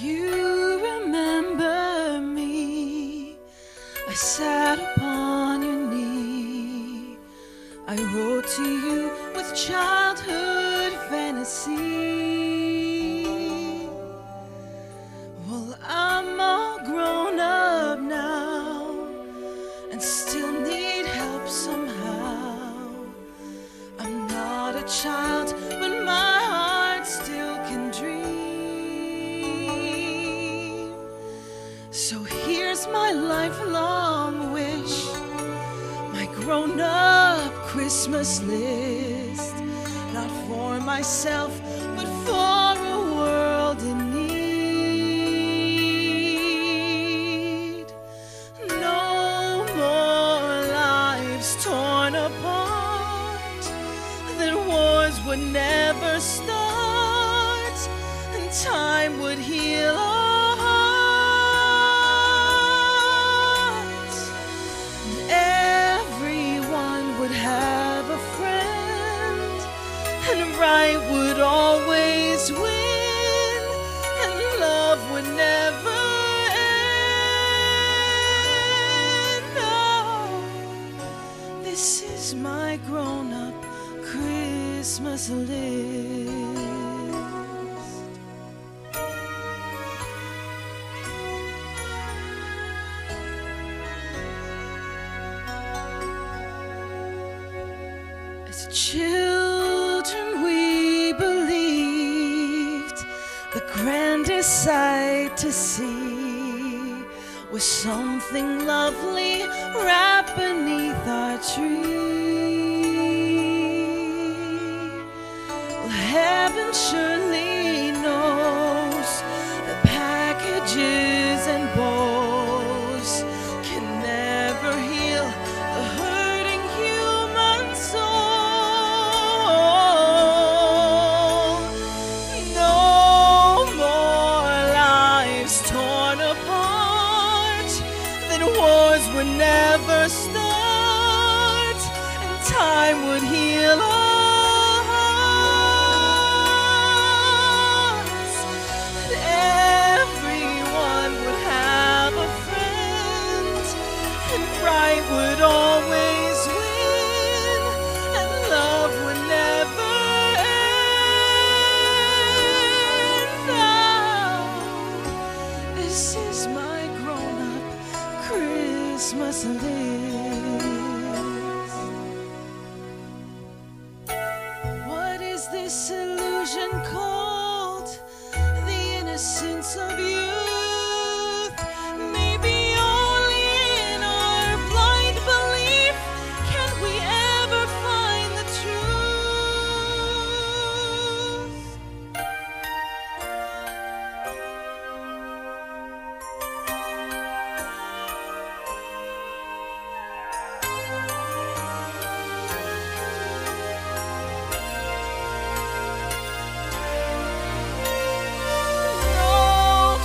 you remember me, I sat upon your knee. I wrote to you with childhood fantasy. Well, I'm all grown up now and still need help somehow. I'm not a child, but my heart still can dream. So here's my lifelong wish, my grown-up Christmas list, not for myself, but for a world in need. No more lives torn apart, that wars would never start, and time would heal our hearts. And everyone would have a friend, and right would always win, and love would never end. No, this is my grown-up Christmas list. As children we believed the grandest sight to see was something lovely wrapped beneath our tree. Well, heaven surely knows the packages and bows can never heal the hurting human soul. No more lives torn apart, that wars would never start, and time would heal our hearts. That everyone would have a friend, and right would always win, and love would never end. Now, this is my grown-up Christmas list. What is this illusion called? The innocence of youth. Maybe only in our blind belief can we ever find the truth. No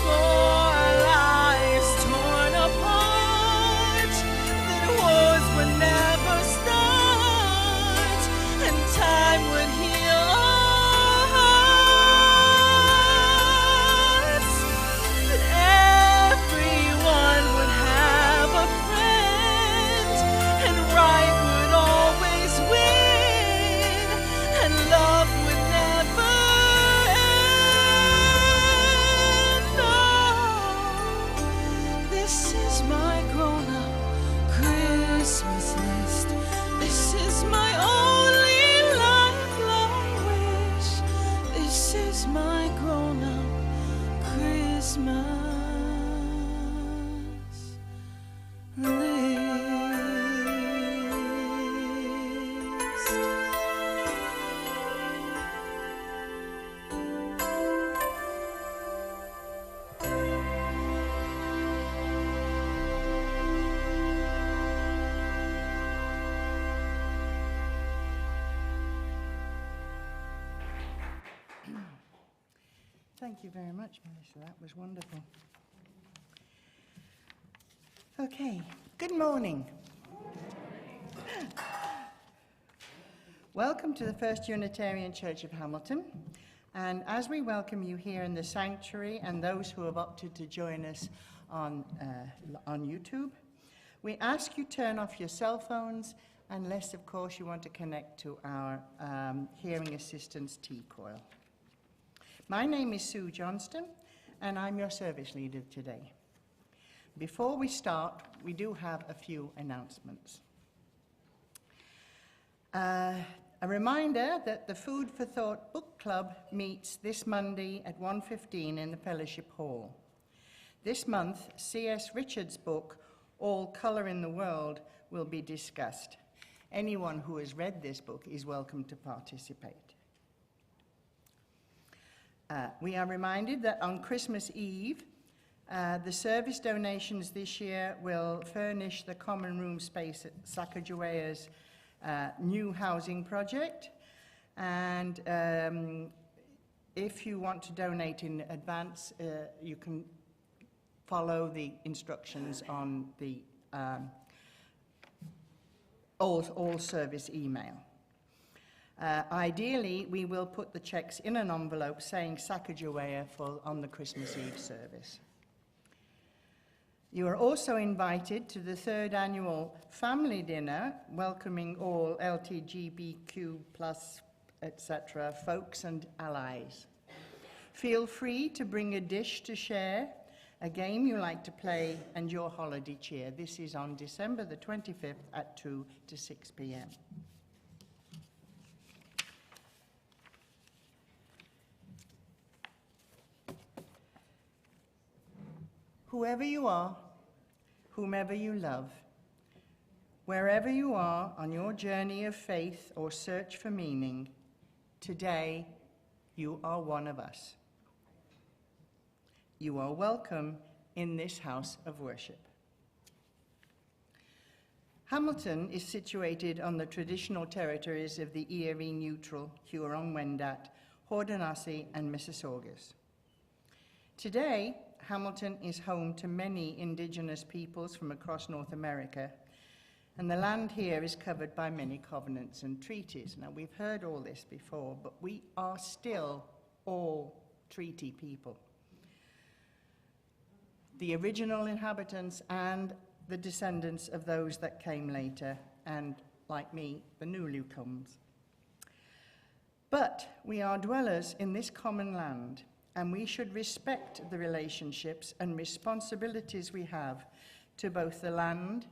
more lives torn apart, that wars would never start, and time would heal our hearts. That everyone would have a friend, and right would always win, and love would never end. No, this is my grown-up Christmas list. This is my only lifelong wish. This is my grown-up Christmas list. Thank you very much, Melissa. That was wonderful. Okay, good morning. Welcome to the First Unitarian Church of Hamilton. And as we welcome you here in the sanctuary and those who have opted to join us on YouTube, we ask you turn off your cell phones unless, of course, you want to connect to our hearing assistance T-coil. My name is Sue Johnstone, and I'm your service leader today. Before we start, we do have a few announcements. A reminder that the Food for Thought Book Club meets this Monday at 1:15 in the Fellowship Hall. This month, C.S. Richards' book, All Colour in the World, will be discussed. Anyone who has read this book is welcome to participate. We are reminded that on Christmas Eve, the service donations this year will furnish the common room space at Sacagawea's new housing project. And if you want to donate in advance, you can follow the instructions on the all service email. Ideally, we will put the checks in an envelope saying Sacagawea on the Christmas Eve service. You are also invited to the 3rd annual family dinner, welcoming all LGBTQ+, etc. folks and allies. Feel free to bring a dish to share, a game you like to play, and your holiday cheer. This is on December the 25th at 2 to 6 p.m. Whoever you are, whomever you love, wherever you are on your journey of faith or search for meaning, today you are one of us. You are welcome in this house of worship. Hamilton is situated on the traditional territories of the Erie Neutral, Huron-Wendat, Haudenosaunee, and Mississaugas. Today, Hamilton is home to many indigenous peoples from across North America, and the land here is covered by many covenants and treaties. Now, we've heard all this before, but we are still all treaty people. The original inhabitants and the descendants of those that came later, and, like me, the newcomers. But we are dwellers in this common land, and we should respect the relationships and responsibilities we have to both the land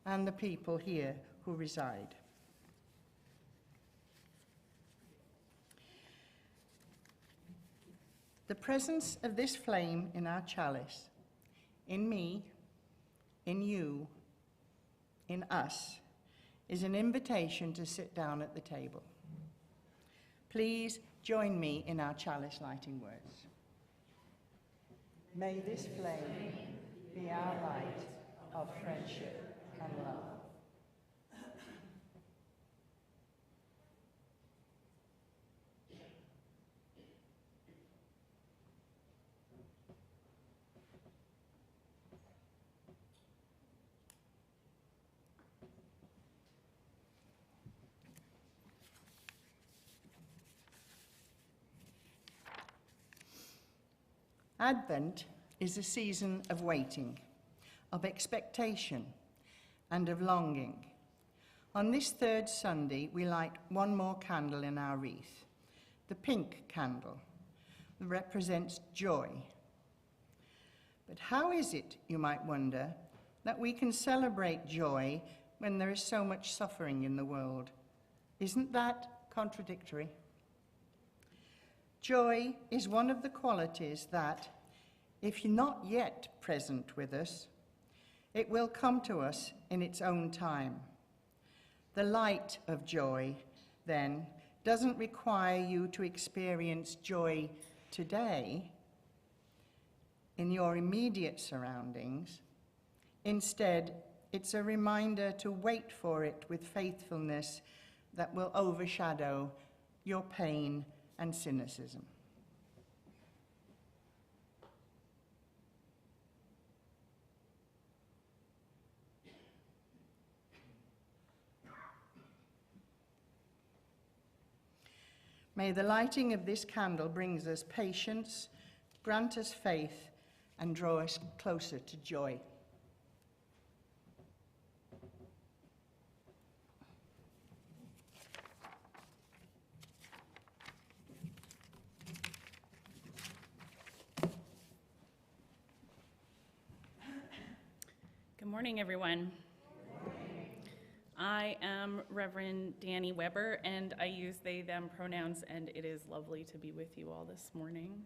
and the people here who reside. The presence of this flame in our chalice, in me, in you, in us, is an invitation to sit down at the table. Please join me in our chalice lighting words. May this flame be our light of friendship and love. Advent is a season of waiting, of expectation, and of longing. On this 3rd Sunday, we light one more candle in our wreath, the pink candle, that represents joy. But how is it, you might wonder, that we can celebrate joy when there is so much suffering in the world? Isn't that contradictory? Joy is one of the qualities that, if not yet present with us, it will come to us in its own time. The light of joy, then, doesn't require you to experience joy today in your immediate surroundings. Instead, it's a reminder to wait for it with faithfulness that will overshadow your pain and cynicism. May the lighting of this candle bring us patience, grant us faith, and draw us closer to joy. Good morning, everyone. I am Reverend Danie Weber, and I use they, them pronouns, and it is lovely to be with you all this morning.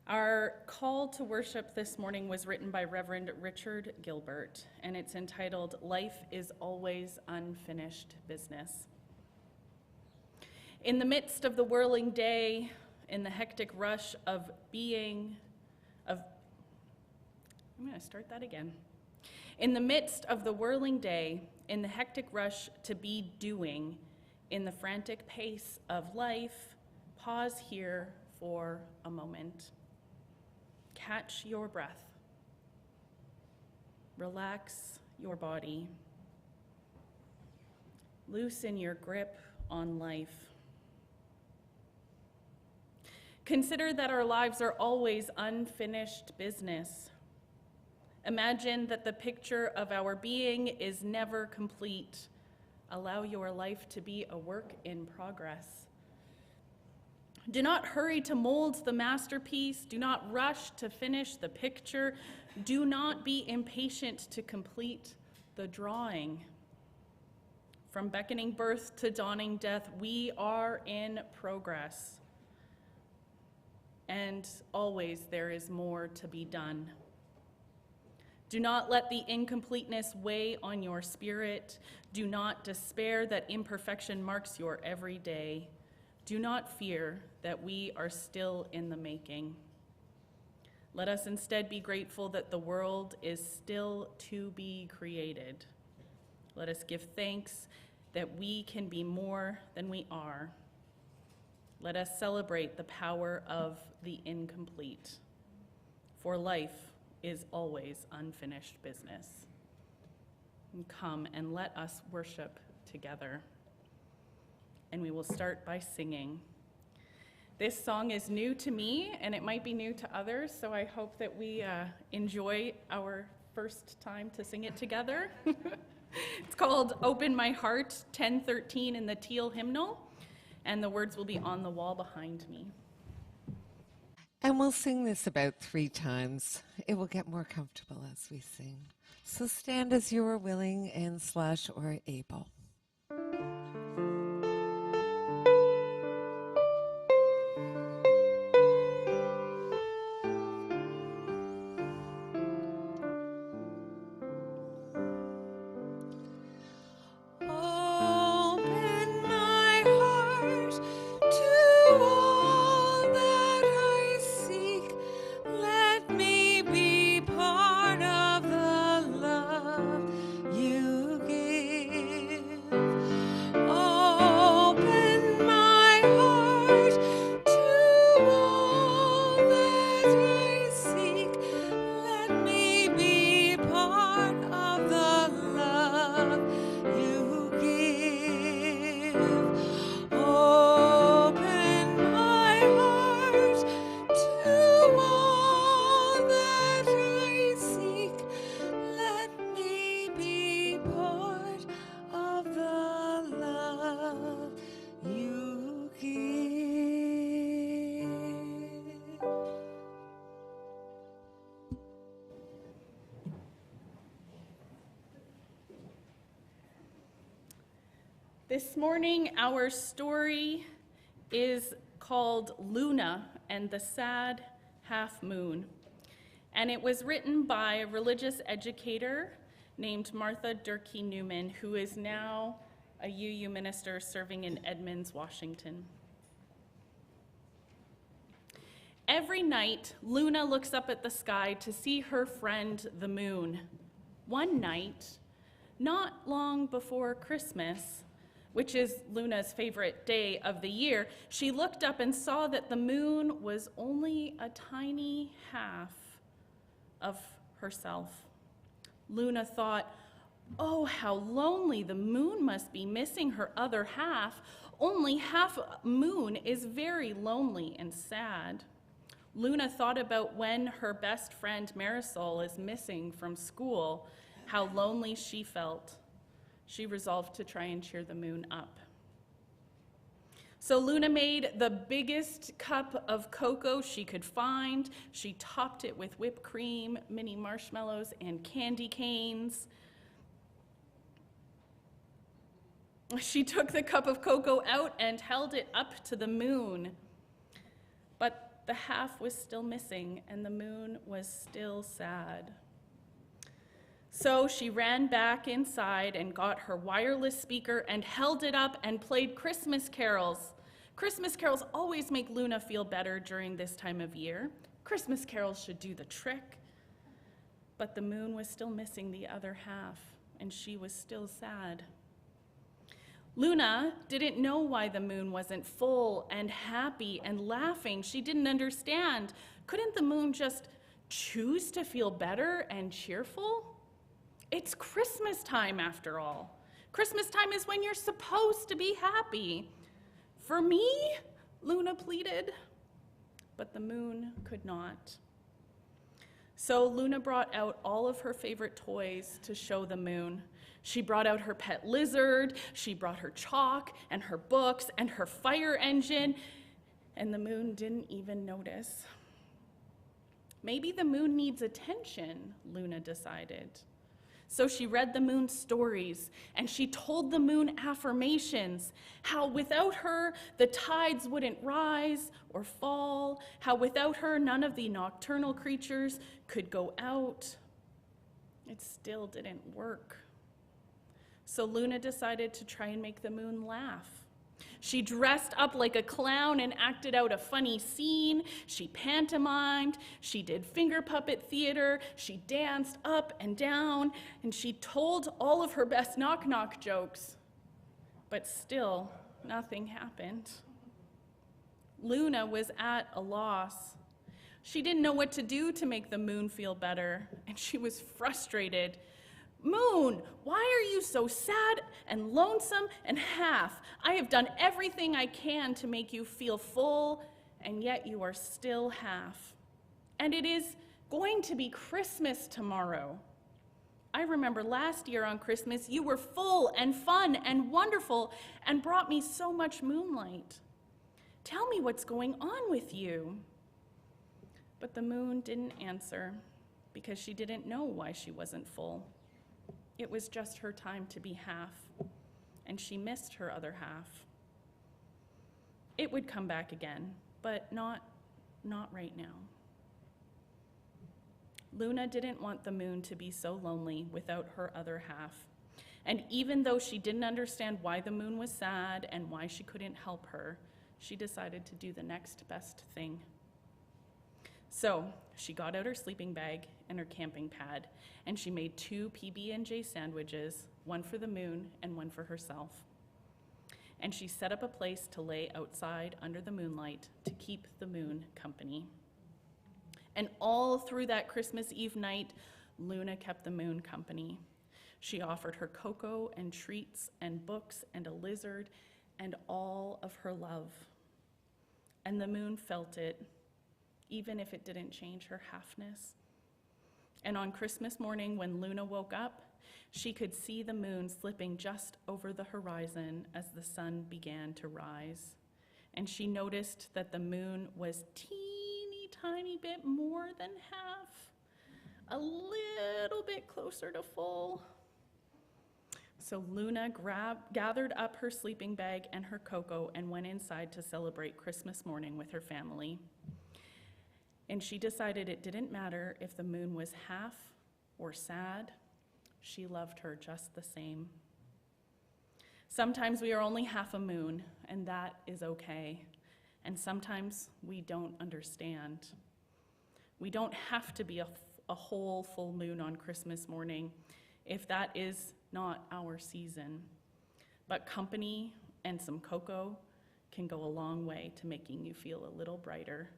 Our call to worship this morning was written by Reverend Richard Gilbert, and it's entitled, Life is Always Unfinished Business. In the midst of the whirling day, in the hectic rush of being, I'm going to start that again. In the midst of the whirling day, in the hectic rush to be doing, in the frantic pace of life, pause here for a moment. Catch your breath. Relax your body. Loosen your grip on life. Consider that our lives are always unfinished business. Imagine that the picture of our being is never complete. Allow your life to be a work in progress. Do not hurry to mold the masterpiece. Do not rush to finish the picture. Do not be impatient to complete the drawing. From beckoning birth to dawning death, we are in progress. And always there is more to be done. Do not let the incompleteness weigh on your spirit. Do not despair that imperfection marks your every day. Do not fear that we are still in the making. Let us instead be grateful that the world is still to be created. Let us give thanks that we can be more than we are. Let us celebrate the power of the incomplete. For life is always unfinished business. And come and let us worship together. And we will start by singing. This song is new to me, and it might be new to others, so I hope that we enjoy our first time to sing it together. It's called Open My Heart, 1013 in the Teal hymnal, and the words will be on the wall behind me. And we'll sing this about 3 times. It will get more comfortable as we sing. So stand as you are willing and / or able. This morning, our story is called Luna and the Sad Half Moon, and it was written by a religious educator named Martha Durkee Newman, who is now a UU minister serving in Edmonds, Washington. Every night, Luna looks up at the sky to see her friend, the moon. One night, not long before Christmas, which is Luna's favorite day of the year, she looked up and saw that the moon was only a tiny half of herself. Luna thought, oh, how lonely the moon must be missing her other half. Only half a moon is very lonely and sad. Luna thought about when her best friend Marisol is missing from school, how lonely she felt. She resolved to try and cheer the moon up. So Luna made the biggest cup of cocoa she could find. She topped it with whipped cream, mini marshmallows, and candy canes. She took the cup of cocoa out and held it up to the moon. But the half was still missing, and the moon was still sad. So she ran back inside and got her wireless speaker and held it up and played Christmas carols. Christmas carols always make Luna feel better during this time of year. Christmas carols should do the trick. But the moon was still missing the other half, and she was still sad. Luna didn't know why the moon wasn't full and happy and laughing. She didn't understand. Couldn't the moon just choose to feel better and cheerful? It's Christmas time, after all. Christmas time is when you're supposed to be happy. For me, Luna pleaded, but the moon could not. So Luna brought out all of her favorite toys to show the moon. She brought out her pet lizard, she brought her chalk and her books and her fire engine, and the moon didn't even notice. Maybe the moon needs attention, Luna decided. So she read the moon stories, and she told the moon affirmations, how without her, the tides wouldn't rise or fall, how without her, none of the nocturnal creatures could go out. It still didn't work. So Luna decided to try and make the moon laugh. She dressed up like a clown and acted out a funny scene. She pantomimed, she did finger puppet theater, she danced up and down, and she told all of her best knock-knock jokes. But still, nothing happened. Luna was at a loss. She didn't know what to do to make the moon feel better, and she was frustrated. Moon, why are you so sad and lonesome and half? I have done everything I can to make you feel full, and yet you are still half. And it is going to be Christmas tomorrow. I remember last year on Christmas, you were full and fun and wonderful and brought me so much moonlight. Tell me what's going on with you. But the moon didn't answer because she didn't know why she wasn't full. It was just her time to be half, and she missed her other half. It would come back again, but not right now. Luna didn't want the moon to be so lonely without her other half. And even though she didn't understand why the moon was sad and why she couldn't help her, she decided to do the next best thing. So she got out her sleeping bag and her camping pad, and she made 2 PB&J sandwiches, one for the moon and one for herself. And she set up a place to lay outside under the moonlight to keep the moon company. And all through that Christmas Eve night, Luna kept the moon company. She offered her cocoa and treats and books and a lizard and all of her love. And the moon felt it, even if it didn't change her halfness. And on Christmas morning, when Luna woke up, she could see the moon slipping just over the horizon as the sun began to rise. And she noticed that the moon was teeny tiny bit more than half, a little bit closer to full. So Luna gathered up her sleeping bag and her cocoa and went inside to celebrate Christmas morning with her family. And she decided it didn't matter if the moon was half or sad. She loved her just the same. Sometimes we are only half a moon, and that is okay. And sometimes we don't understand. We don't have to be a whole full moon on Christmas morning if that is not our season. But company and some cocoa can go a long way to making you feel a little brighter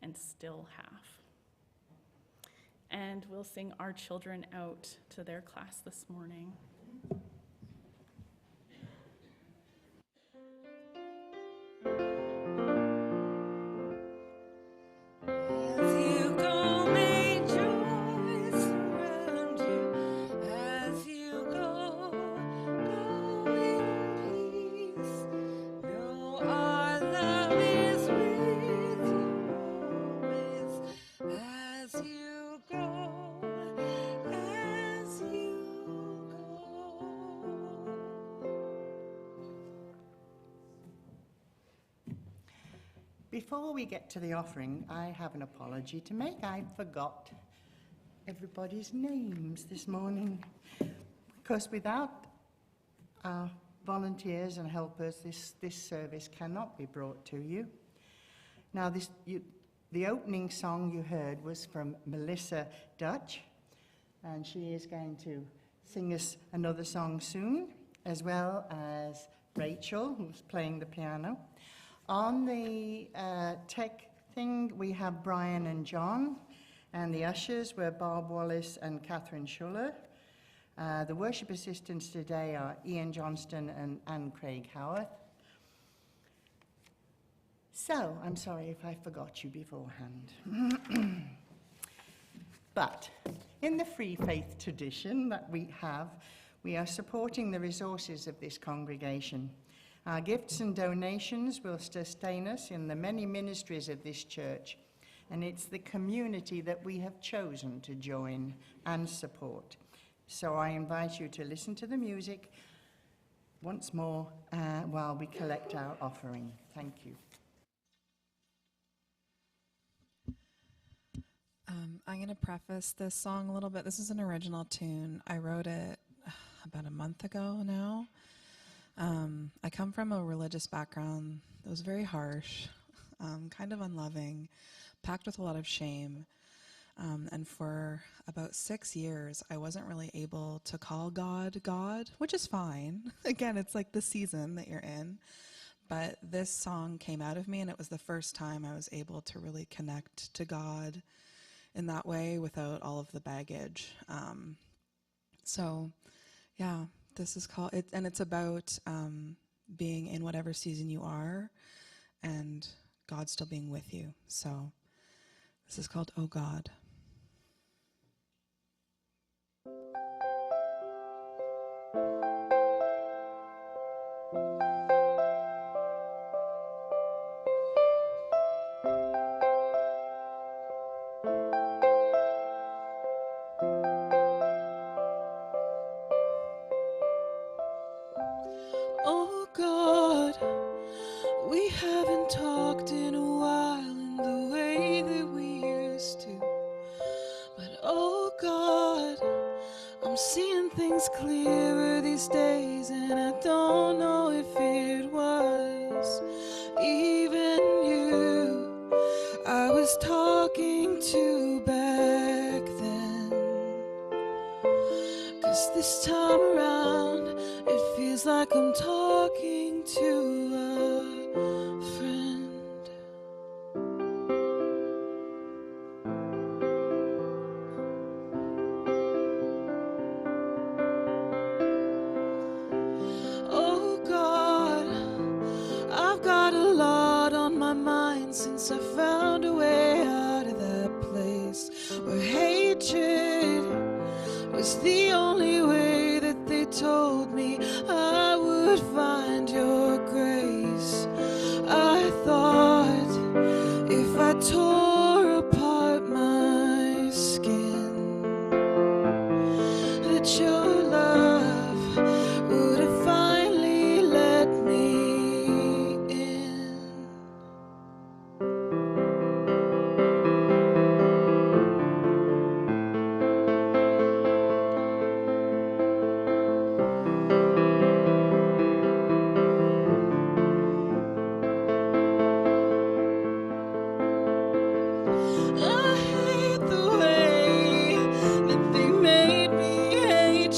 and still half. And we'll sing Our Children out to their class this morning. Before we get to the offering, I have an apology to make. I forgot everybody's names this morning, because without our volunteers and helpers, this service cannot be brought to you. Now, the opening song you heard was from Melissa Dutch, and she is going to sing us another song soon, as well as Rachel, who's playing the piano. On the tech thing, we have Brian and John, and the ushers were Bob Wallace and Catherine Schuller. The worship assistants today are Ian Johnstone and Anne Craig Howarth. So, I'm sorry if I forgot you beforehand. But in the Free Faith tradition that we have, we are supporting the resources of this congregation. Our gifts and donations will sustain us in the many ministries of this church, and it's the community that we have chosen to join and support. So I invite you to listen to the music once more while we collect our offering. Thank you. I'm going to preface this song a little bit. This is an original tune. I wrote it about a month ago now. I come from a religious background that was very harsh, kind of unloving, packed with a lot of shame. And for about 6 years, I wasn't really able to call God, God, which is fine. Again, it's like the season that you're in. But this song came out of me, and it was the first time I was able to really connect to God in that way without all of the baggage. So, yeah, this is called, and it's about being in whatever season you are and God still being with you. So this is called Oh God. Oh God, we haven't talked in a while in the way that we used to. But oh God, I'm seeing things clearer these days, and I don't know if it was even you I was talking to back then. 'Cause this time around, it feels like I'm talking to a friend. Oh God, I've got a lot on my mind since I found a way out of that place where hatred was the only way that they told me I would find your grace. I thought if I tore apart my skin, that your love would have finally let me in. I hate the way that they made me hate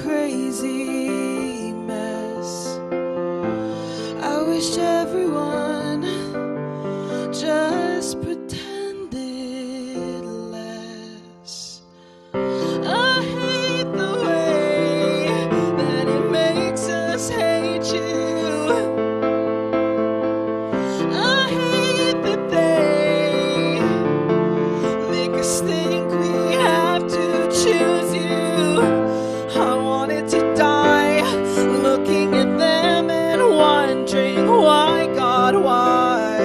crazy mess. I wish everyone just pretended less. I hate the way that it makes us hate you. I hate that they make us think we have to choose you. I wanted to die looking at them and wondering why, God, why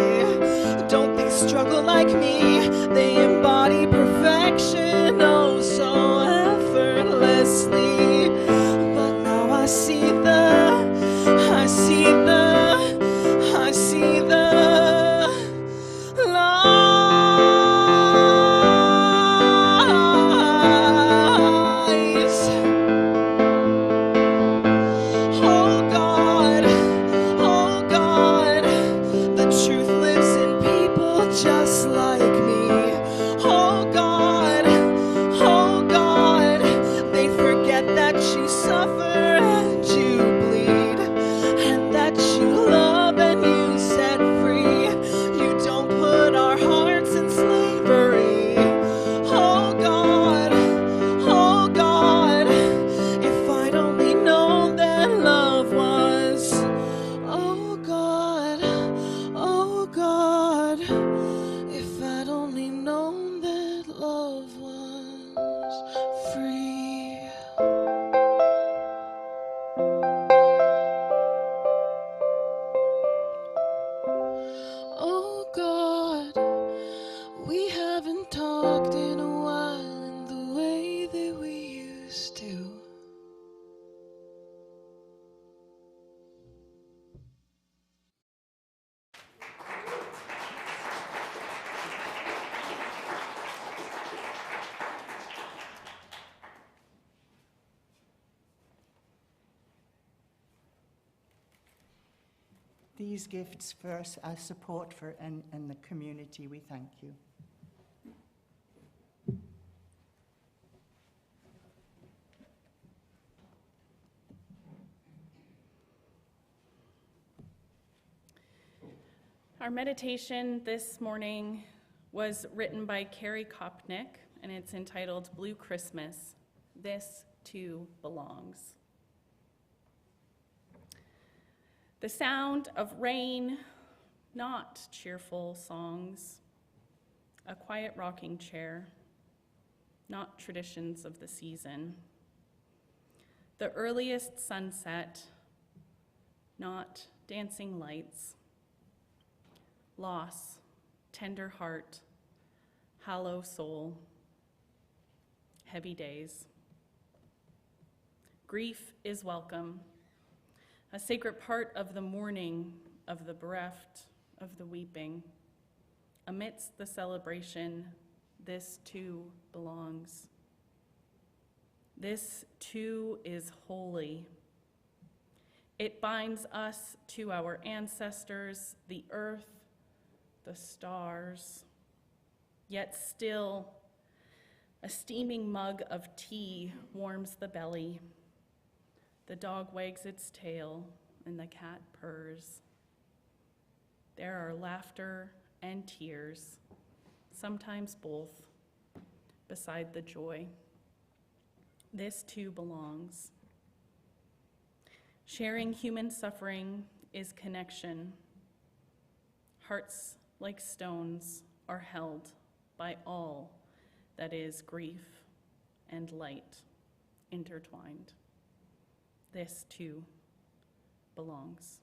don't they struggle like me? They embody perfection oh so effortlessly. But now I see the lies. Oh God, the truth lives in people just like me. Oh God, they forget that you suffer and you bleed, and that you love and you set free. You don't put our hearts in slavery. Oh God, if I'd only known that love was. Oh God, if I'd only known that love was free. Oh God, we haven't talked in a while in the way that we used to. These gifts for us, our support for and the community, we thank you. Our meditation this morning was written by Carrie Kopnick, and it's entitled Blue Christmas. This too belongs. The sound of rain, not cheerful songs, a quiet rocking chair, not traditions of the season, the earliest sunset, not dancing lights, loss, tender heart, hollow soul, heavy days. Grief is welcome, a sacred part of the mourning, of the bereft, of the weeping. Amidst the celebration, this too belongs. This too is holy. It binds us to our ancestors, the earth, the stars. Yet still, a steaming mug of tea warms the belly. The dog wags its tail and the cat purrs. There are laughter and tears, sometimes both, beside the joy. This too belongs. Sharing human suffering is connection. Hearts like stones are held by all that is grief and light intertwined. This too belongs.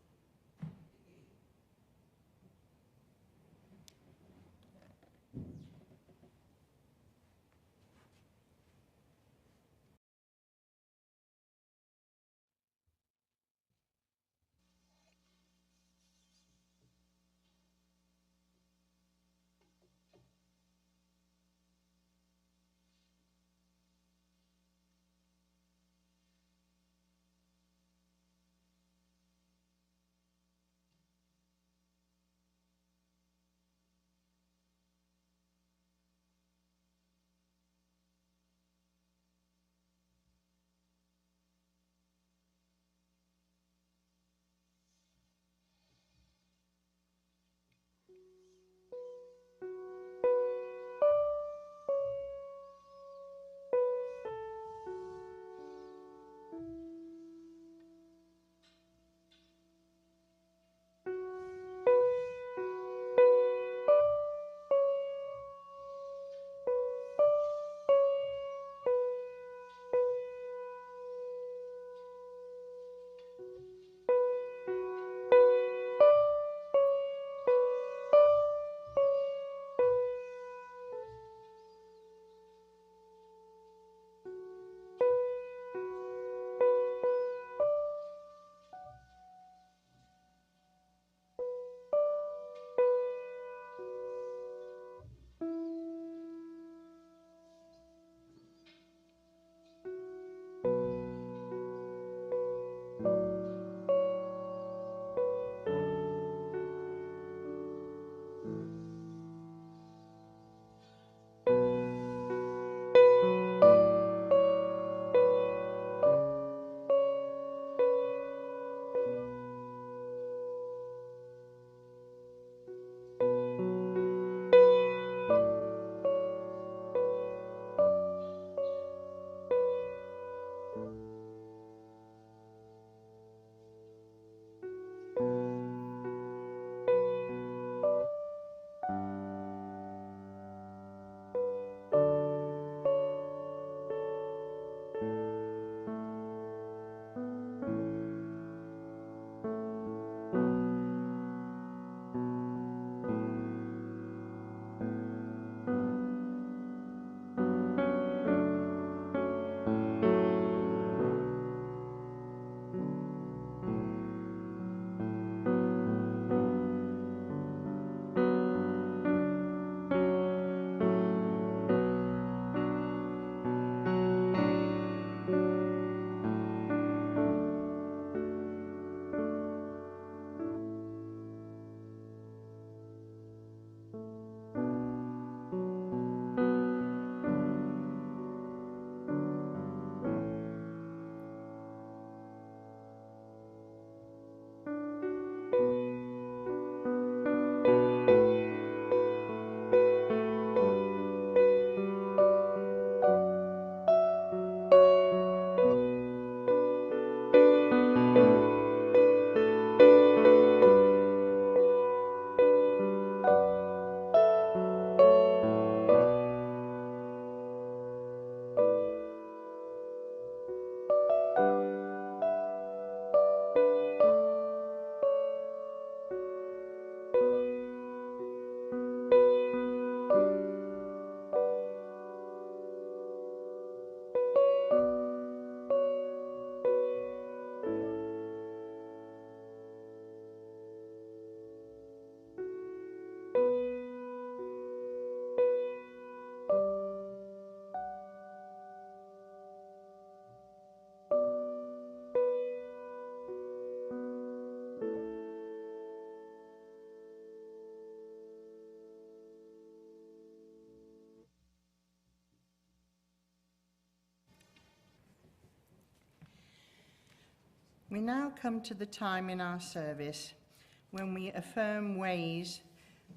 We now come to the time in our service when we affirm ways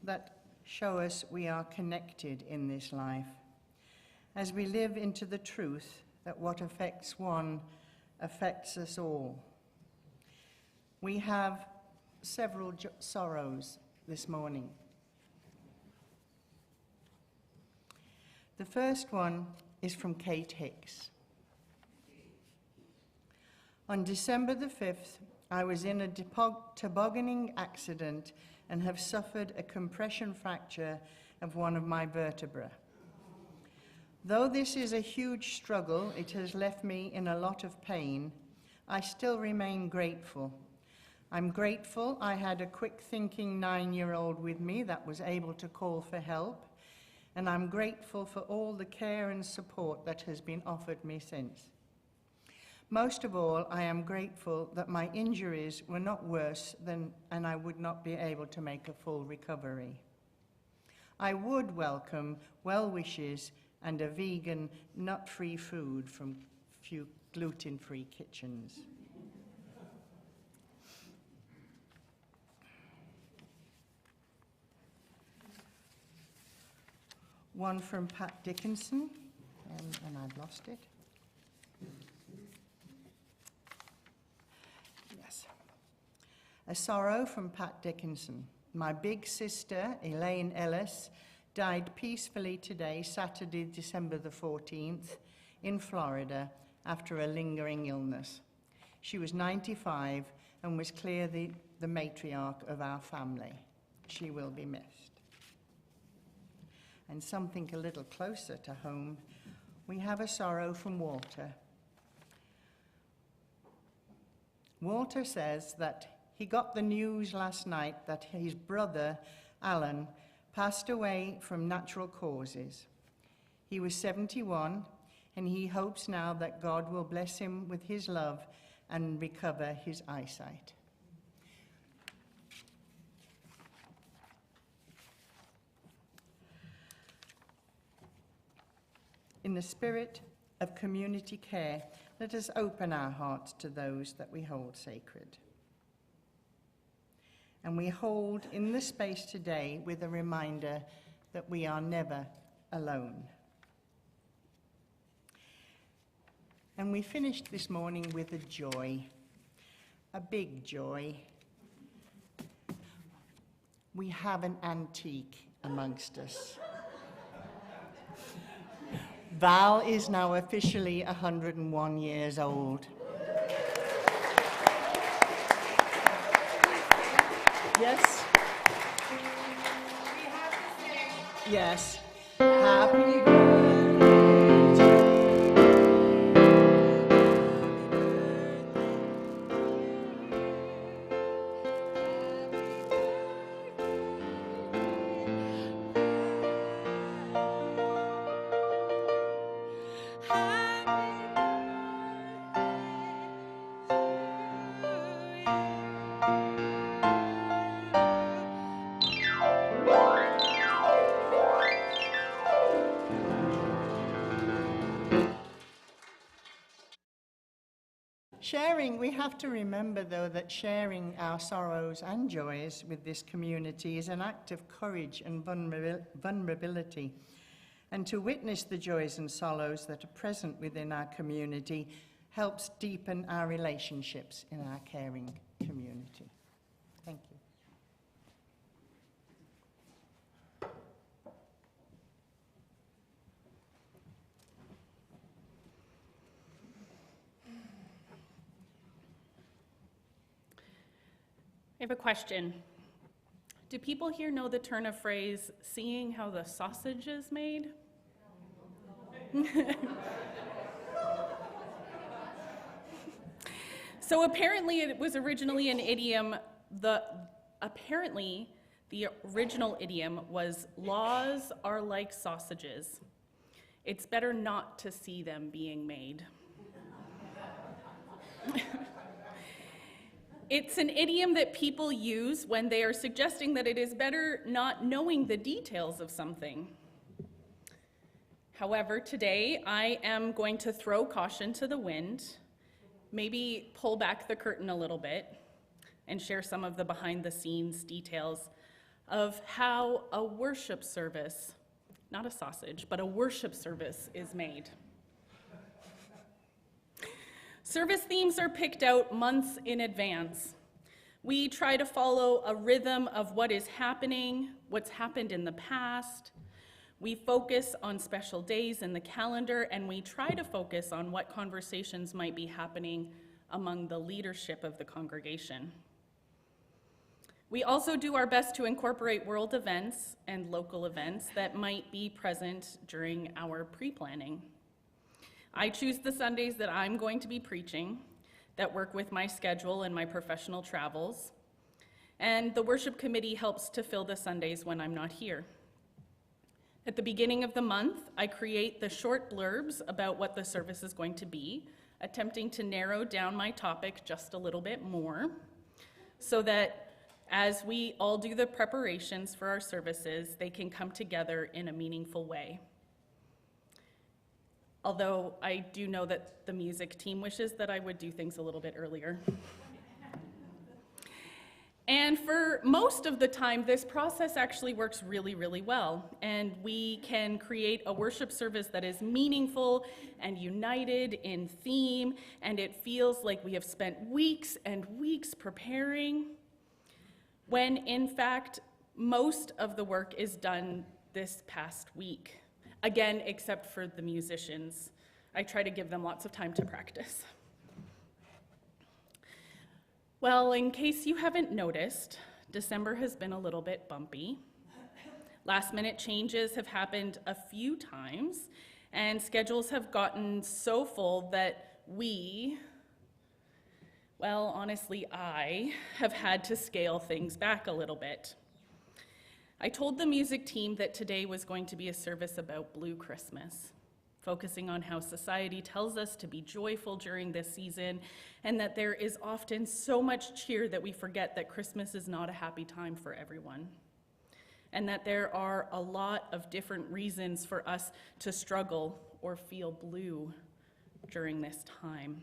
that show us we are connected in this life, as we live into the truth that what affects one affects us all. We have several sorrows this morning. The first one is from Kate Hicks. On December the 5th, I was in a tobogganing accident and have suffered a compression fracture of one of my vertebrae. Though this is a huge struggle, it has left me in a lot of pain, I still remain grateful. I'm grateful I had a quick-thinking 9-year-old with me that was able to call for help, and I'm grateful for all the care and support that has been offered me since. Most of all, I am grateful that my injuries were not worse and I would not be able to make a full recovery. I would welcome well wishes and a vegan, nut-free food from few gluten-free kitchens. One from Pat Dickinson, and I've lost it. Yes. A sorrow from Pat Dickinson. My big sister, Elaine Ellis, died peacefully today, Saturday, December the 14th, in Florida after a lingering illness. She was 95 and was clearly the matriarch of our family. She will be missed. And something a little closer to home, we have a sorrow from Walter. Walter says that he got the news last night that his brother, Alan, passed away from natural causes. He was 71, and he hopes now that God will bless him with his love and recover his eyesight. In the spirit of community care, let us open our hearts to those that we hold sacred. And we hold in this space today with a reminder that we are never alone. And we finished this morning with a joy, a big joy. We have an antique amongst us. Val is now officially 101 years old. Yes? Yes. Happy birthday to sharing, we have to remember, though, that sharing our sorrows and joys with this community is an act of courage and vulnerability. And to witness the joys and sorrows that are present within our community helps deepen our relationships in our caring community. Thank you. I have a question. Do people here know the turn of phrase, seeing how the sausage is made? So apparently it was originally an idiom. Apparently the original idiom was, laws are like sausages. It's better not to see them being made. It's an idiom that people use when they are suggesting that it is better not knowing the details of something. However, today I am going to throw caution to the wind, maybe pull back the curtain a little bit, and share some of the behind-the-scenes details of how a worship service, not a sausage, but a worship service is made. Service themes are picked out months in advance. We try to follow a rhythm of what is happening, what's happened in the past. We focus on special days in the calendar, and we try to focus on what conversations might be happening among the leadership of the congregation. We also do our best to incorporate world events and local events that might be present during our pre-planning. I choose the Sundays that I'm going to be preaching, that work with my schedule and my professional travels, and the worship committee helps to fill the Sundays when I'm not here. At the beginning of the month, I create the short blurbs about what the service is going to be, attempting to narrow down my topic just a little bit more, so that as we all do the preparations for our services, they can come together in a meaningful way. Although I do know that the music team wishes that I would do things a little bit earlier. And for most of the time, this process actually works really, really well. And we can create a worship service that is meaningful and united in theme, and it feels like we have spent weeks and weeks preparing, when in fact, most of the work is done this past week. Again, except for the musicians. I try to give them lots of time to practice. Well, in case you haven't noticed, December has been a little bit bumpy. Last-minute changes have happened a few times, and schedules have gotten so full that honestly, I have had to scale things back a little bit. I told the music team that today was going to be a service about Blue Christmas, focusing on how society tells us to be joyful during this season, and that there is often so much cheer that we forget that Christmas is not a happy time for everyone, and that there are a lot of different reasons for us to struggle or feel blue during this time.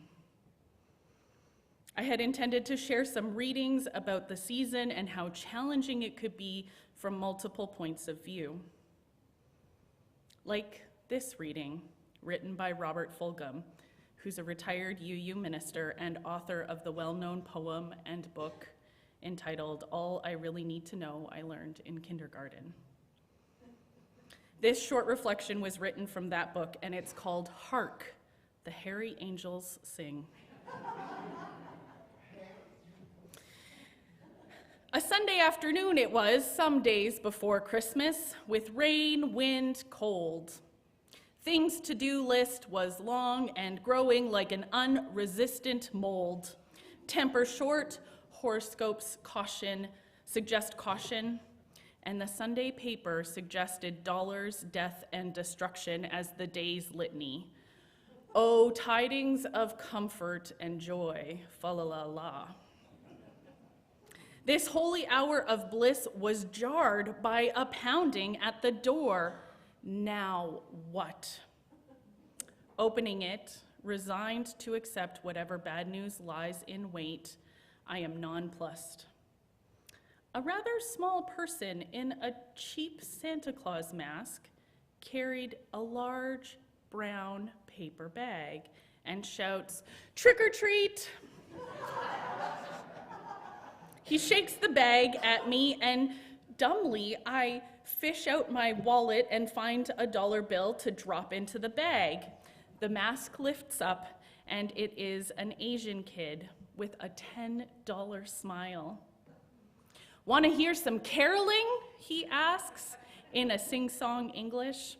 I had intended to share some readings about the season and how challenging it could be from multiple points of view. Like this reading, written by Robert Fulghum, who's a retired UU minister and author of the well-known poem and book entitled All I Really Need to Know I Learned in Kindergarten. This short reflection was written from that book, and it's called Hark, the Hairy Angels Sing. A Sunday afternoon it was, some days before Christmas, with rain, wind, cold. Things to-do list was long and growing like an unresistant mold. Temper short, horoscopes suggest caution, and the Sunday paper suggested dollars, death, and destruction as the day's litany. Oh, tidings of comfort and joy, fa la la la. This holy hour of bliss was jarred by a pounding at the door. Now what? Opening it, resigned to accept whatever bad news lies in wait, I am nonplussed. A rather small person in a cheap Santa Claus mask carried a large brown paper bag and shouts, "Trick or treat!" He shakes the bag at me, and dumbly I fish out my wallet and find a dollar bill to drop into the bag. The mask lifts up, and it is an Asian kid with a $10 smile. "Want to hear some caroling?" he asks in a sing-song English.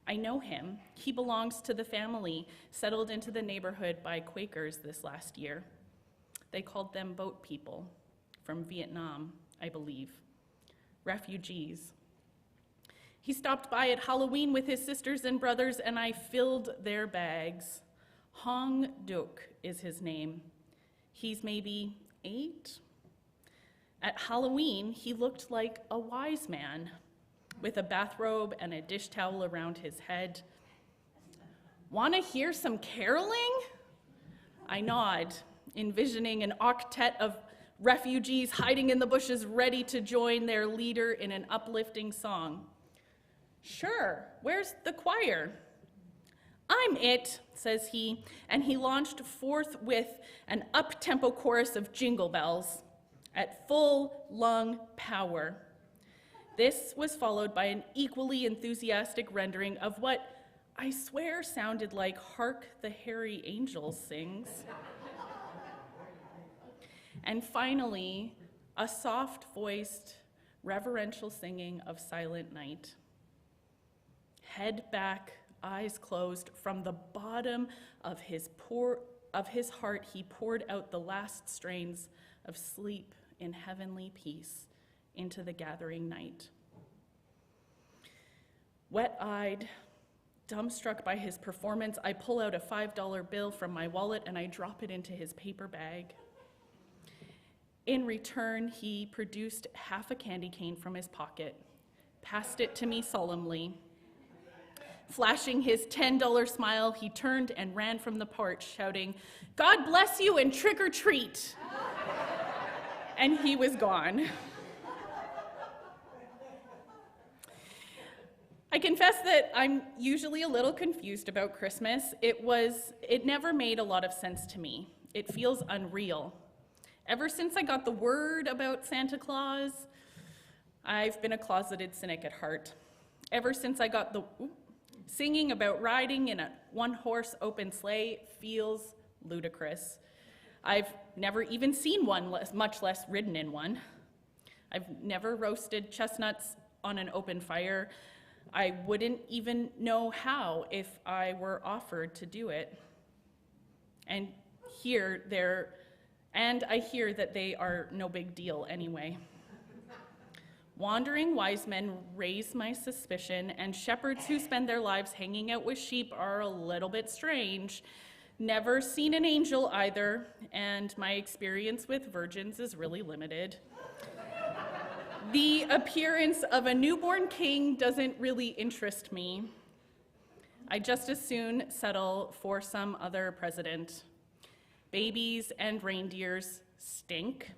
I know him. He belongs to the family settled into the neighborhood by Quakers this last year. They called them boat people from Vietnam, I believe. Refugees. He stopped by at Halloween with his sisters and brothers, and I filled their bags. Hong Duk is his name. He's maybe 8. At Halloween, he looked like a wise man with a bathrobe and a dish towel around his head. "Want to hear some caroling?" I nod, envisioning an octet of refugees hiding in the bushes ready to join their leader in an uplifting song. "Sure, where's the choir?" "I'm it," says he, and he launched forth with an up-tempo chorus of jingle bells at full lung power. This was followed by an equally enthusiastic rendering of what I swear sounded like Hark the Hairy Angels Sings. And finally, a soft-voiced, reverential singing of Silent Night. Head back, eyes closed, from the bottom of his heart, he poured out the last strains of sleep in heavenly peace into the gathering night. Wet-eyed, dumbstruck by his performance, I pull out a $5 bill from my wallet and I drop it into his paper bag. In return, he produced half a candy cane from his pocket, passed it to me solemnly. Flashing his $10 smile, he turned and ran from the porch, shouting, "God bless you and trick or treat!" And he was gone. I confess that I'm usually a little confused about Christmas. It never made a lot of sense to me. It feels unreal. Ever since I got the word about Santa Claus, I've been a closeted cynic at heart. Ever since I got singing about riding in a one-horse open sleigh feels ludicrous. I've never even seen one, much less ridden in one. I've never roasted chestnuts on an open fire. I wouldn't even know how if I were offered to do it. And I hear that they are no big deal anyway. Wandering wise men raise my suspicion, and shepherds who spend their lives hanging out with sheep are a little bit strange. Never seen an angel either, and my experience with virgins is really limited. The appearance of a newborn king doesn't really interest me. I just as soon settle for some other president. Babies and reindeers stink.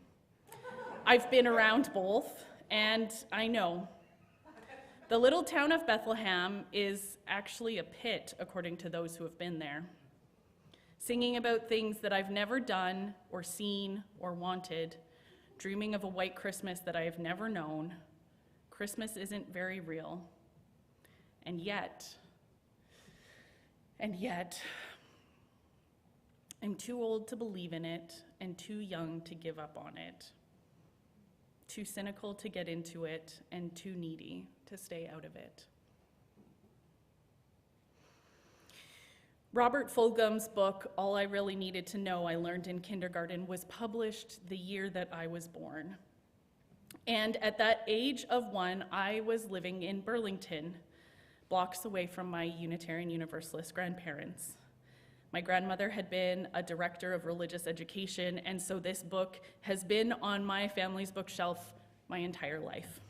I've been around both, and I know. The little town of Bethlehem is actually a pit, according to those who have been there. singing about things that I've never done or seen or wanted, dreaming of a white Christmas that I have never known. Christmas isn't very real. And yet, I'm too old to believe in it and too young to give up on it, too cynical to get into it and too needy to stay out of it. Robert Fulghum's book, All I Really Needed to Know I Learned in Kindergarten, was published the year that I was born. And at that age of 1, I was living in Burlington, blocks away from my Unitarian Universalist grandparents. My grandmother had been a director of religious education, and so this book has been on my family's bookshelf my entire life.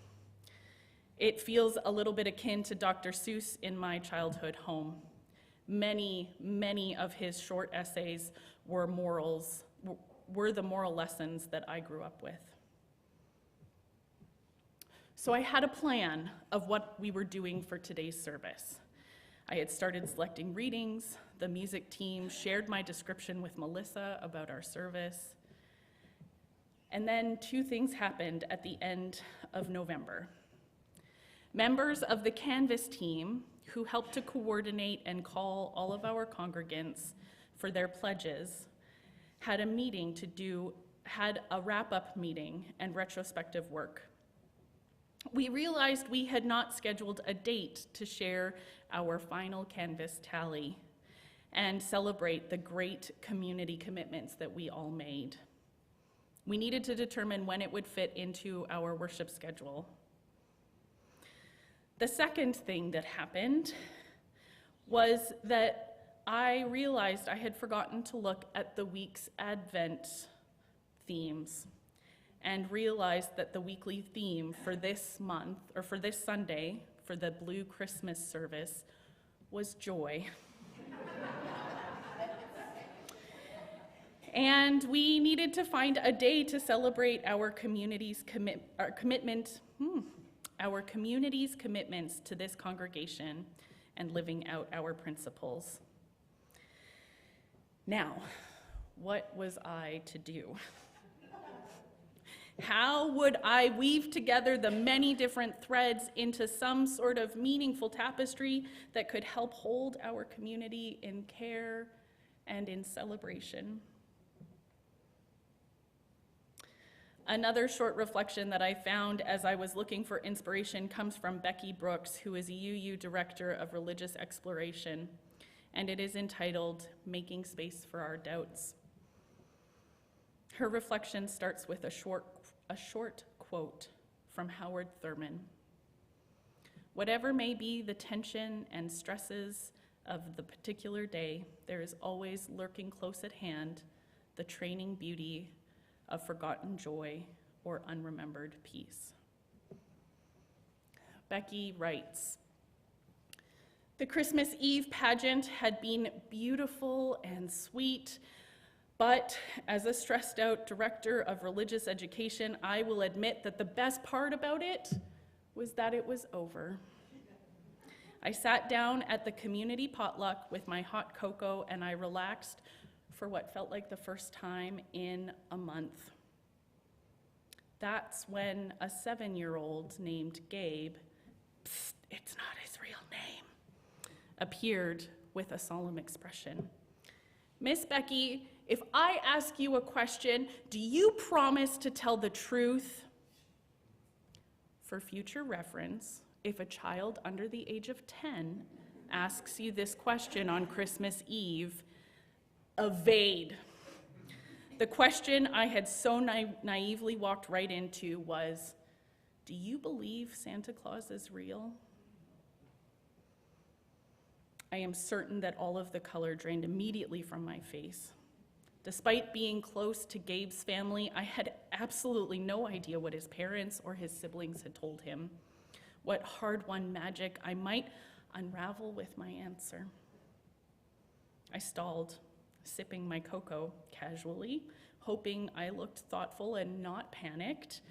It feels a little bit akin to Dr. Seuss in my childhood home. Many of his short essays were the moral lessons that I grew up with. So I had a plan of what we were doing for today's service. I had started selecting readings. The music team shared my description with Melissa about our service. And then 2 things happened at the end of November. Members of the Canvas team, who helped to coordinate and call all of our congregants for their pledges, had a wrap-up meeting and retrospective work. We realized we had not scheduled a date to share our final Canvas tally and celebrate the great community commitments that we all made. We needed to determine when it would fit into our worship schedule. The second thing that happened was that I realized I had forgotten to look at the week's Advent themes and realized that the weekly theme for this month, or for this Sunday, for the Blue Christmas service, was joy. And we needed to find a day to celebrate our community's commitments to this congregation and living out our principles. Now, what was I to do? How would I weave together the many different threads into some sort of meaningful tapestry that could help hold our community in care and in celebration? Another short reflection that I found as I was looking for inspiration comes from Becky Brooks, who is a UU Director of Religious Exploration, and it is entitled, Making Space for Our Doubts. Her reflection starts with a short quote from Howard Thurman. Whatever may be the tension and stresses of the particular day, there is always lurking close at hand the training beauty of forgotten joy or unremembered peace. Becky writes, the Christmas Eve pageant had been beautiful and sweet, but as a stressed out director of religious education, I will admit that the best part about it was that it was over. I sat down at the community potluck with my hot cocoa and I relaxed for what felt like the first time in a month. That's when a 7-year-old named Gabe, psst, it's not his real name, appeared with a solemn expression. Miss Becky, if I ask you a question, do you promise to tell the truth? For future reference, if a child under the age of 10 asks you this question on Christmas Eve, evade. The question I had so naively walked right into was, do you believe Santa Claus is real? I am certain that all of the color drained immediately from my face. Despite being close to Gabe's family, I had absolutely no idea what his parents or his siblings had told him, what hard-won magic I might unravel with my answer. I stalled, sipping my cocoa casually, hoping I looked thoughtful and not panicked.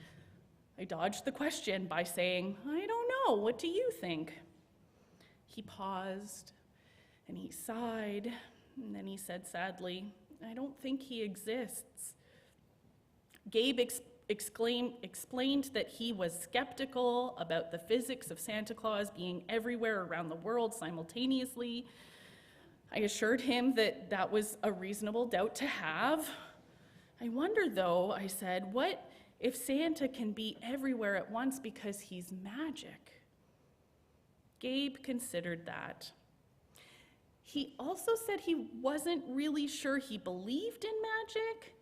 I dodged the question by saying, I don't know, what do you think? He paused, and he sighed, And then he said sadly, "I don't think he exists." Gabe explained that he was skeptical about the physics of Santa Claus being everywhere around the world simultaneously. I assured him that that was a reasonable doubt to have. "I wonder though," I said, "what if Santa can be everywhere at once because he's magic?" Gabe considered that. He also said he wasn't really sure he believed in magic,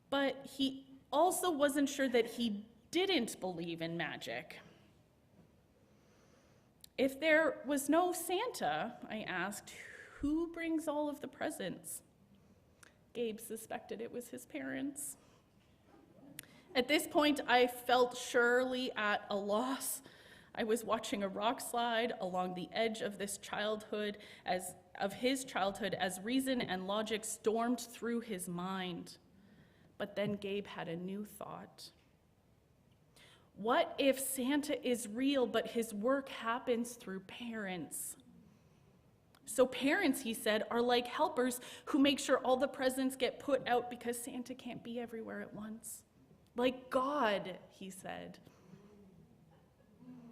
but he also wasn't sure that he didn't believe in magic. If there was no Santa, I asked, who brings all of the presents? Gabe suspected it was his parents. At this point, I felt surely at a loss. I was watching a rock slide along the edge of his childhood as reason and logic stormed through his mind. But then Gabe had a new thought. What if Santa is real, but his work happens through parents? So parents, he said, are like helpers who make sure all the presents get put out because Santa can't be everywhere at once. Like God, he said.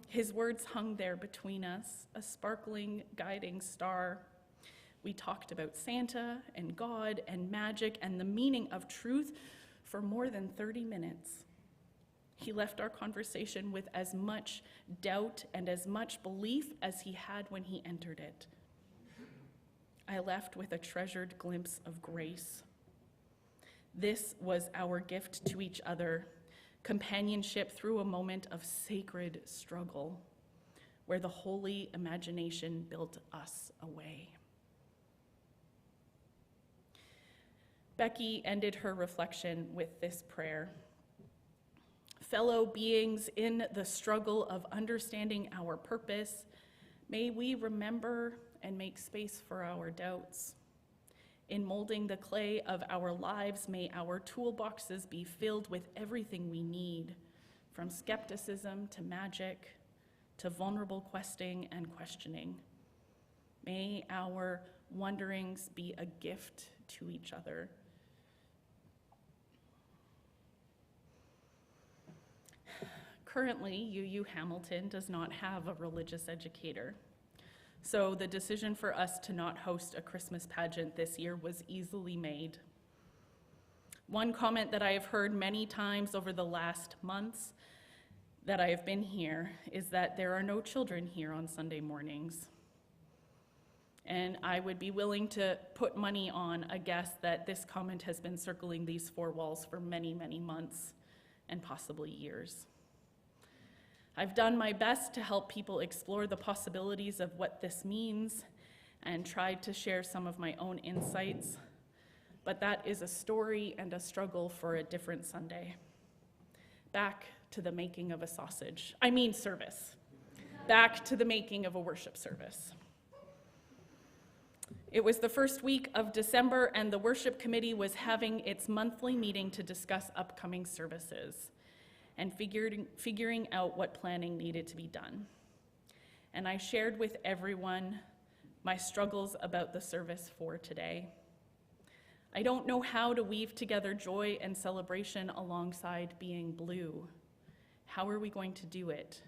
His words hung there between us, a sparkling, guiding star. We talked about Santa and God and magic and the meaning of truth for more than 30 minutes. He left our conversation with as much doubt and as much belief as he had when he entered it. I left with a treasured glimpse of grace. This was our gift to each other, companionship through a moment of sacred struggle, where the holy imagination built us a way. Becky ended her reflection with this prayer. Fellow beings in the struggle of understanding our purpose, may we remember and make space for our doubts. In molding the clay of our lives, may our toolboxes be filled with everything we need, from skepticism to magic, to vulnerable questing and questioning. May our wonderings be a gift to each other. Currently, UU Hamilton does not have a religious educator. So the decision for us to not host a Christmas pageant this year was easily made. One comment that I have heard many times over the last months that I have been here is that there are no children here on Sunday mornings. And I would be willing to put money on a guess that this comment has been circling these four walls for many, many months and possibly years. I've done my best to help people explore the possibilities of what this means and tried to share some of my own insights, but that is a story and a struggle for a different Sunday. Back to the making of a service. Back to the making of a worship service. It was the first week of December, and the worship committee was having its monthly meeting to discuss upcoming services and figuring out what planning needed to be done. And I shared with everyone my struggles about the service for today. I don't know how to weave together joy and celebration alongside being blue. How are we going to do it?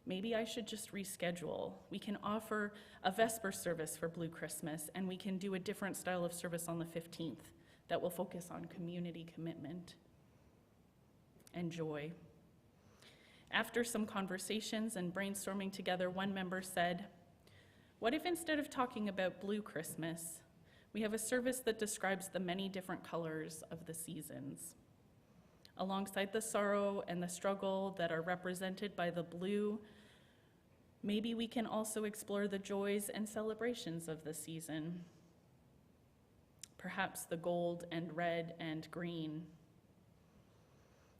Maybe I should just reschedule. We can offer a Vesper service for Blue Christmas, and we can do a different style of service on the 15th that will focus on community commitment and joy. After some conversations and brainstorming together, one member said, what if instead of talking about Blue Christmas, we have a service that describes the many different colors of the seasons? Alongside the sorrow and the struggle that are represented by the blue, maybe we can also explore the joys and celebrations of the season. Perhaps the gold and red and green.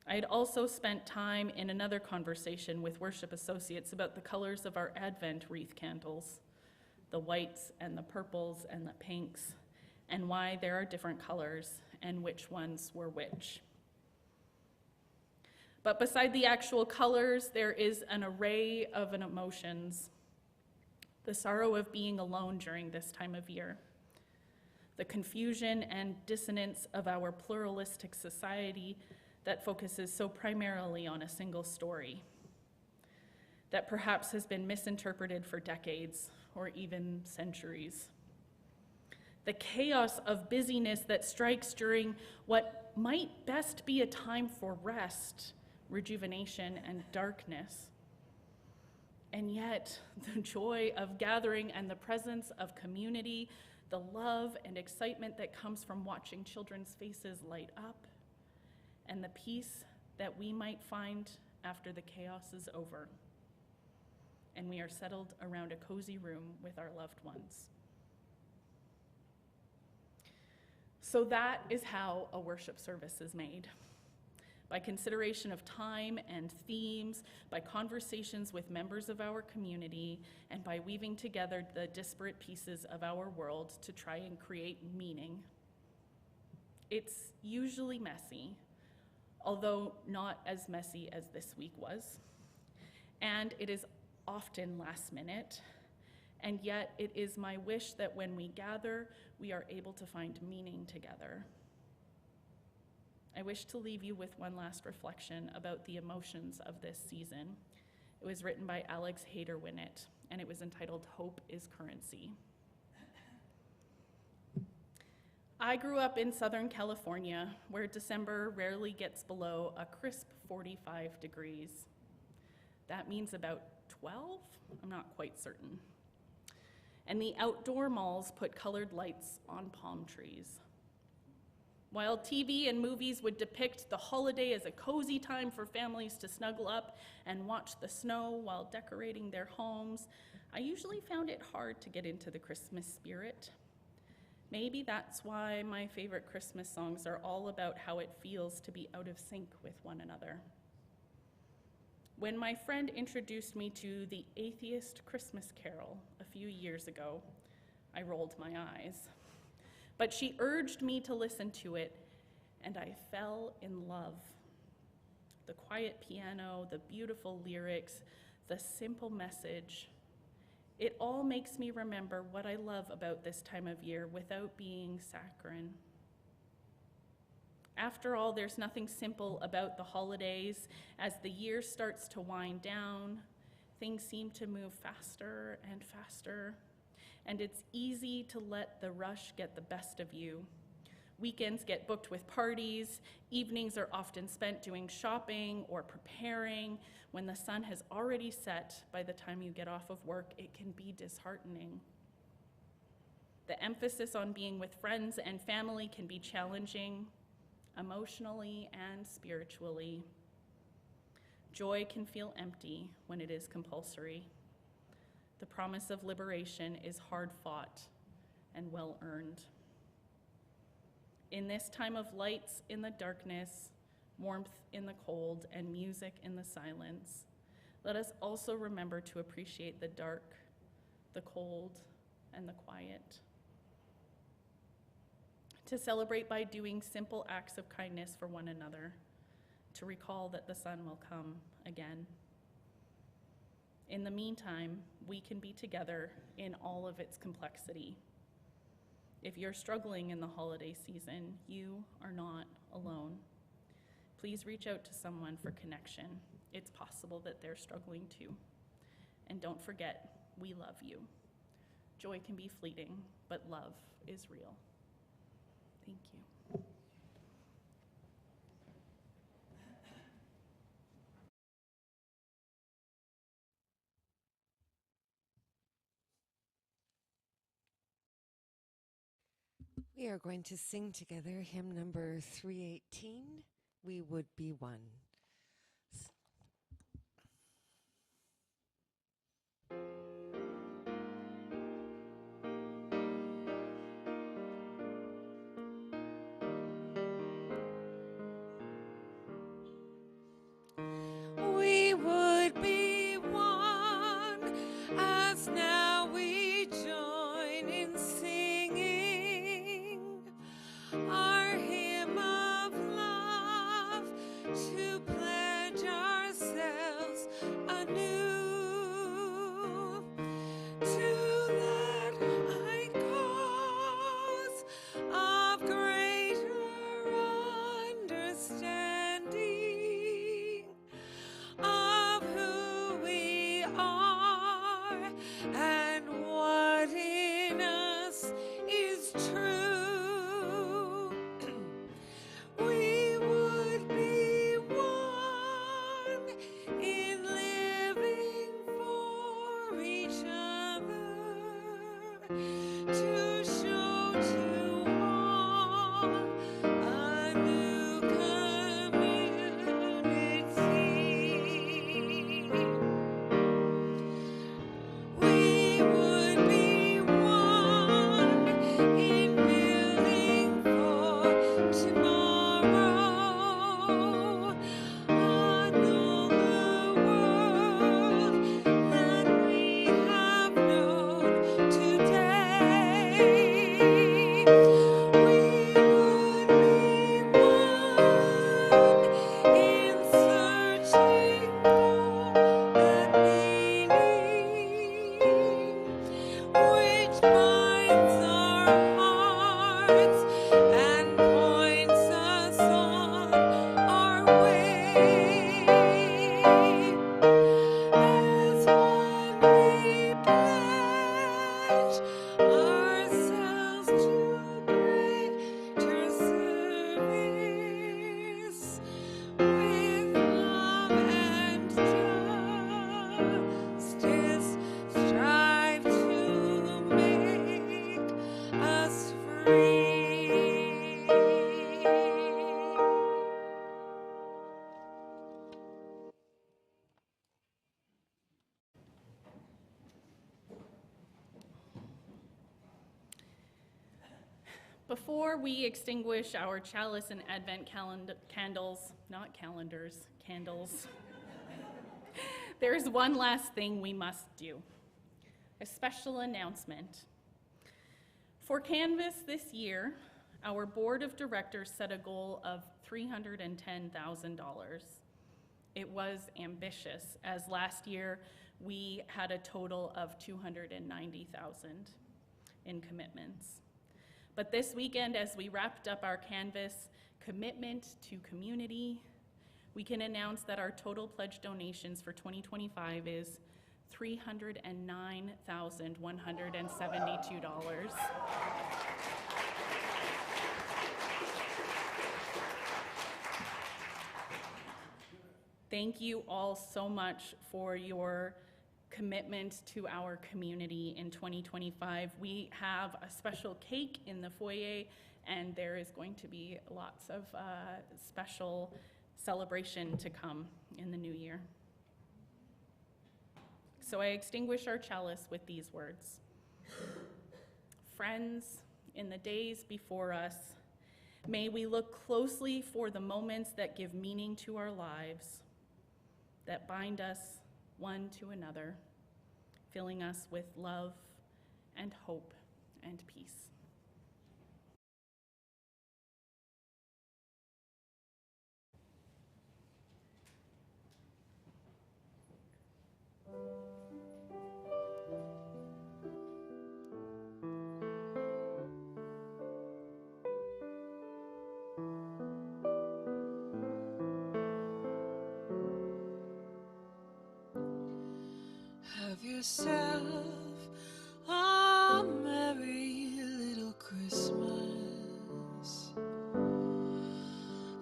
I had also spent time in another conversation with worship associates about the colors of our Advent wreath candles, the whites and the purples and the pinks, and why there are different colors and which ones were which. But beside the actual colors, there is an array of emotions. The sorrow of being alone during this time of year. the confusion and dissonance of our pluralistic society that focuses so primarily on a single story, that perhaps has been misinterpreted for decades or even centuries. The chaos of busyness that strikes during what might best be a time for rest, rejuvenation, and darkness. And yet, the joy of gathering and the presence of community, the love and excitement that comes from watching children's faces light up, and the peace that we might find after the chaos is over, and we are settled around a cozy room with our loved ones. So that is how a worship service is made. By consideration of time and themes, by conversations with members of our community, and by weaving together the disparate pieces of our world to try and create meaning. It's usually messy, although not as messy as this week was. And it is often last minute, and yet it is my wish that when we gather, we are able to find meaning together. I wish to leave you with one last reflection about the emotions of this season. It was written by Alex Hayter-Winnett, and it was entitled Hope is Currency. I grew up in Southern California, where December rarely gets below a crisp 45 degrees. That means about 12? I'm not quite certain. And the outdoor malls put colored lights on palm trees. While TV and movies would depict the holiday as a cozy time for families to snuggle up and watch the snow while decorating their homes, I usually found it hard to get into the Christmas spirit. Maybe that's why my favorite Christmas songs are all about how it feels to be out of sync with one another. When my friend introduced me to the Atheist Christmas Carol a few years ago, I rolled my eyes. But she urged me to listen to it, and I fell in love. The quiet piano, the beautiful lyrics, the simple message, it all makes me remember what I love about this time of year without being saccharine. After all, there's nothing simple about the holidays. As the year starts to wind down, things seem to move faster and faster, and it's easy to let the rush get the best of you. Weekends get booked with parties, evenings are often spent doing shopping or preparing. When the sun has already set by the time you get off of work, it can be disheartening. The emphasis on being with friends and family can be challenging, emotionally and spiritually. Joy can feel empty when it is compulsory. The promise of liberation is hard-fought and well-earned. In this time of lights in the darkness, warmth in the cold, and music in the silence, let us also remember to appreciate the dark, the cold, and the quiet. To celebrate by doing simple acts of kindness for one another, to recall that the sun will come again. In the meantime, we can be together in all of its complexity. If you're struggling in the holiday season, you are not alone. Please reach out to someone for connection. It's possible that they're struggling too. And don't forget, we love you. Joy can be fleeting, but love is real. Thank you. We are going to sing together hymn number 318, We Would Be One. We would be one as now we join in singing our hymn of love to pledge ourselves anew. Before we extinguish our chalice and Advent candles, not calendars, candles, there's one last thing we must do, a special announcement. For Canvas this year, our board of directors set a goal of $310,000. It was ambitious, as last year we had a total of $290,000 in commitments. But this weekend, as we wrapped up our Canvas commitment to community, we can announce that our total pledge donations for 2025 is $309,172. Thank you all so much for your commitment to our community in 2025. We have a special cake in the foyer, and there is going to be lots of special celebration to come in the new year. So I extinguish our chalice with these words. Friends, in the days before us, may we look closely for the moments that give meaning to our lives, that bind us one to another, filling us with love and hope and peace. Have yourself a merry little Christmas.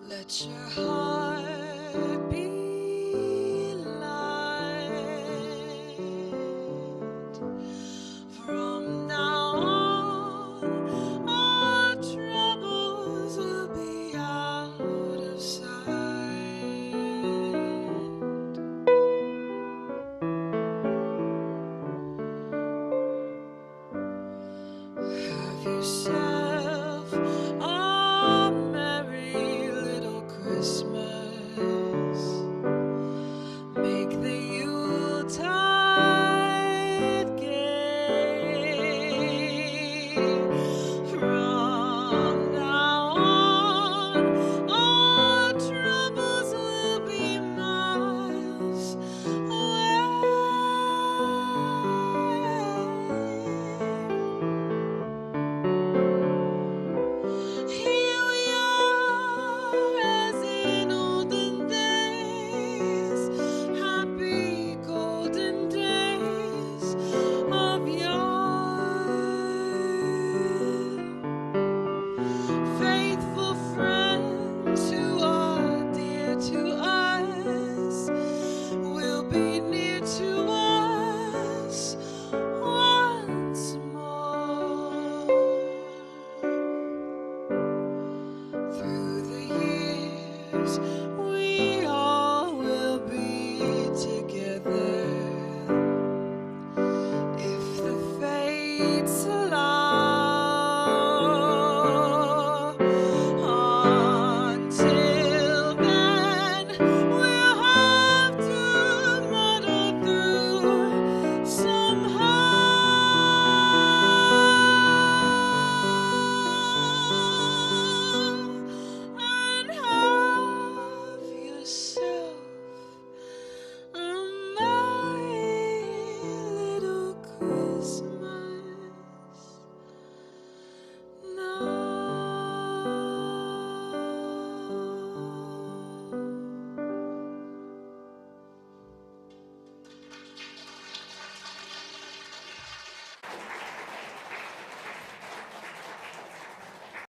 Let your heart